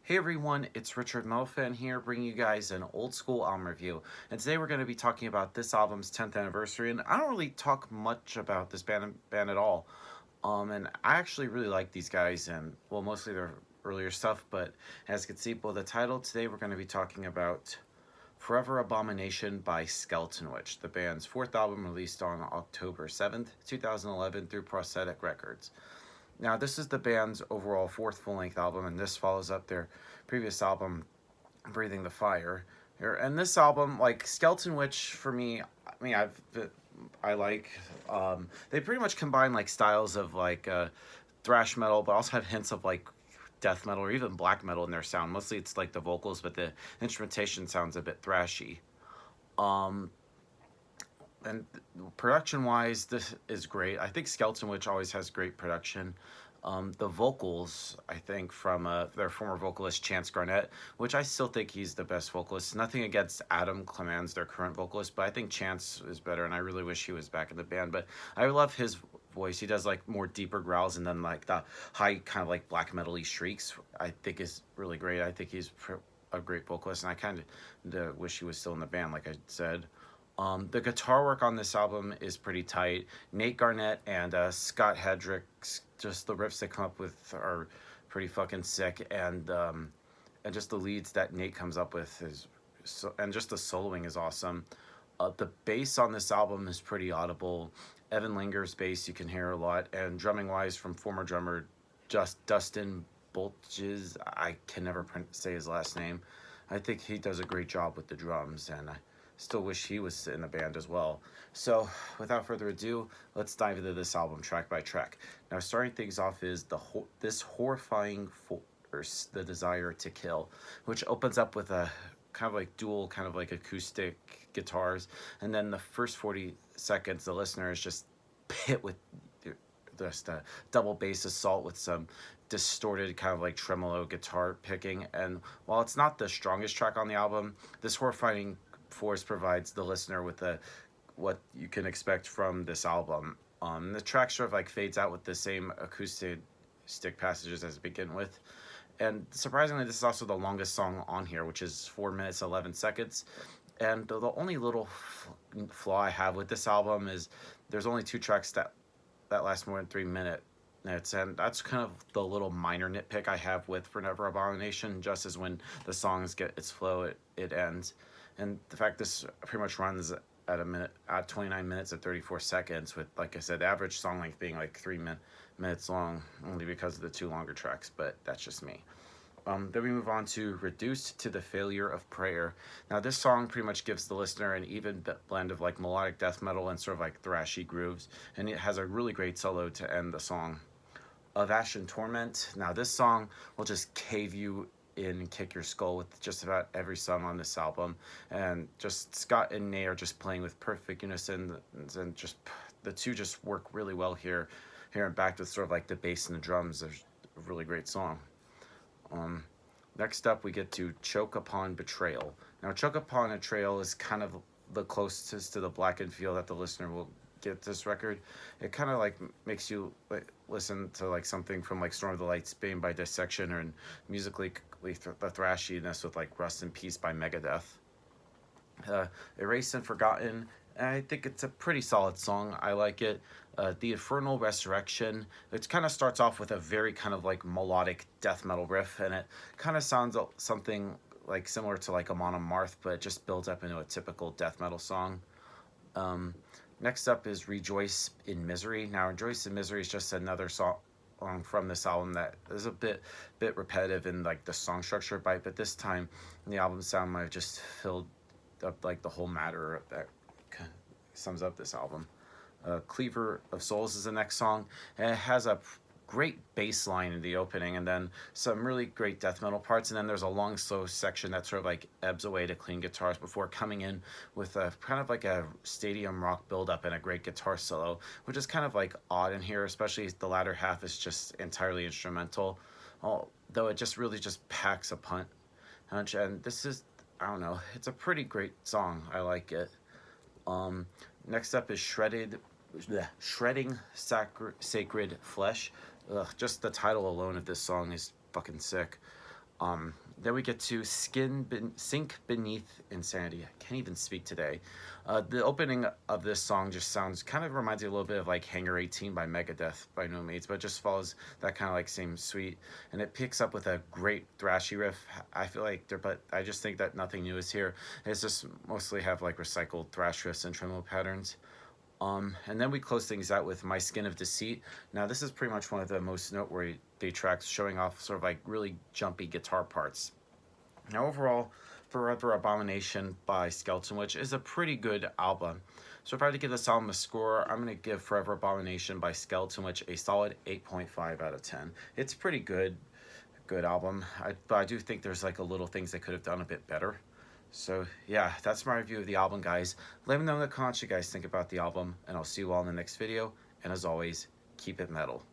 Hey everyone, it's Richard Melfan here, bringing you guys an old school album review. And today we're going to be talking about this album's 10th anniversary. And I don't really talk much about this band at all. And I actually really like these guys, and well, mostly their earlier stuff. But as you can see by the title, today we're going to be talking about Forever Abomination by Skeletonwitch, the band's fourth album released on October 7th, 2011 through Prosthetic Records. Now, this is the band's overall fourth full-length album, and this follows up their previous album, Breathing the Fire. And this album, like Skeletonwitch, for me, I like. They pretty much combine like styles of like thrash metal, but also have hints of like death metal or even black metal in their sound. Mostly, it's like the vocals, but the instrumentation sounds a bit thrashy. Um, and production wise, this is great. I think Skeletonwitch always has great production. The vocals, I think, from their former vocalist Chance Garnett, which I still think he's the best vocalist. Nothing against Adam Clemens, their current vocalist, but I think Chance is better, and I really wish he was back in the band. But I love his voice. He does like more deeper growls, and then like the high kind of like black metal-y shrieks. I think is really great. I think he's a great vocalist, and I kind of wish he was still in the band, like I said. The guitar work on this album is pretty tight. Nate Garnett and Scott Hedrick's, just the riffs they come up with are pretty fucking sick, and just the leads that Nate comes up with is and just the soloing is awesome. The bass on this album is pretty audible. Evan Linger's bass you can hear a lot, and drumming wise from former drummer Dustin Bolges, I can never say his last name. I think he does a great job with the drums, and I still wish he was in the band as well. So, without further ado, let's dive into this album track by track. Now, starting things off is this horrifying force, the desire to kill, which opens up with a kind of like dual, kind of like acoustic guitars, and then the first 40 seconds, the listener is just hit with just a double bass assault with some distorted kind of like tremolo guitar picking. And while it's not the strongest track on the album, this horrifying force provides the listener with what you can expect from this album. The track sort of like fades out with the same acoustic passages as it begin with. And surprisingly, this is also the longest song on here, which is 4 minutes 11 seconds. And the only little flaw I have with this album is there's only 2 tracks that last more than 3 minutes. And that's kind of the little minor nitpick I have with Forever Abomination. Just as when the songs get its flow, it ends. And the fact this pretty much runs at 29 minutes and 34 seconds, with, like I said, the average song length being like 3 minutes long, only because of the 2 longer tracks, but that's just me. Then we move on to Reduced to the Failure of Prayer. Now, this song pretty much gives the listener an even blend of like melodic death metal and sort of like thrashy grooves, and it has a really great solo to end the song. Of Ash and Torment. Now, this song will just cave you in and kick your skull with just about every song on this album, and just Scott and Nate are just playing with perfect unison, and just the two just work really well here and back with sort of like the bass and the drums. There's a really great song. Next up we get to Choke Upon Betrayal. Now, Choke Upon Betrayal is kind of the closest to the blackened feel that the listener will get this record. It kind of like makes you like listen to like something from like Storm of the Light, Spain by Dissection, or musically the thrashiness with like Rust in Peace by Megadeth. Erased and Forgotten, I think it's a pretty solid song. I like it. The Infernal Resurrection, it kind of starts off with a very kind of like melodic death metal riff, and it kind of sounds something like similar to like Amon Amarth, but it just builds up into a typical death metal song. Next up is Rejoice in Misery. Now, Rejoice in Misery is just another song from this album that is a bit repetitive in like the song structure, but this time the album sound might have just filled up like the whole matter that sums up this album. Cleaver of Souls is the next song, and it has a great bass line in the opening, and then some really great death metal parts, and then there's a long slow section that sort of like ebbs away to clean guitars before coming in with a kind of like a stadium rock build-up and a great guitar solo, which is kind of like odd in here, especially the latter half is just entirely instrumental, though it just really just packs a punch. And this is, I don't know, it's a pretty great song. I like it. Next up is Shredding Sacred Flesh. Just the title alone of this song is fucking sick. Then we get to Sink Beneath Insanity. I can't even speak today. The opening of this song just sounds, kind of reminds me a little bit of like Hangar 18 by Megadeth, by no means, but it just follows that kind of like same suite. And it picks up with a great thrashy riff. I feel like but I just think that nothing new is here. It's just mostly have like recycled thrash riffs and tremolo patterns. And then we close things out with My Skin of Deceit. Now this is pretty much one of the most noteworthy tracks, showing off sort of like really jumpy guitar parts. Now overall, Forever Abomination by Skeletonwitch is a pretty good album. So if I had to give this album a score, I'm going to give Forever Abomination by Skeletonwitch a solid 8.5 out of 10. It's pretty good album, but I do think there's like a little things they could have done a bit better. So yeah, that's my review of the album, guys. Let me know in the comments what you guys think about the album, and I'll see you all in the next video. And as always, keep it metal.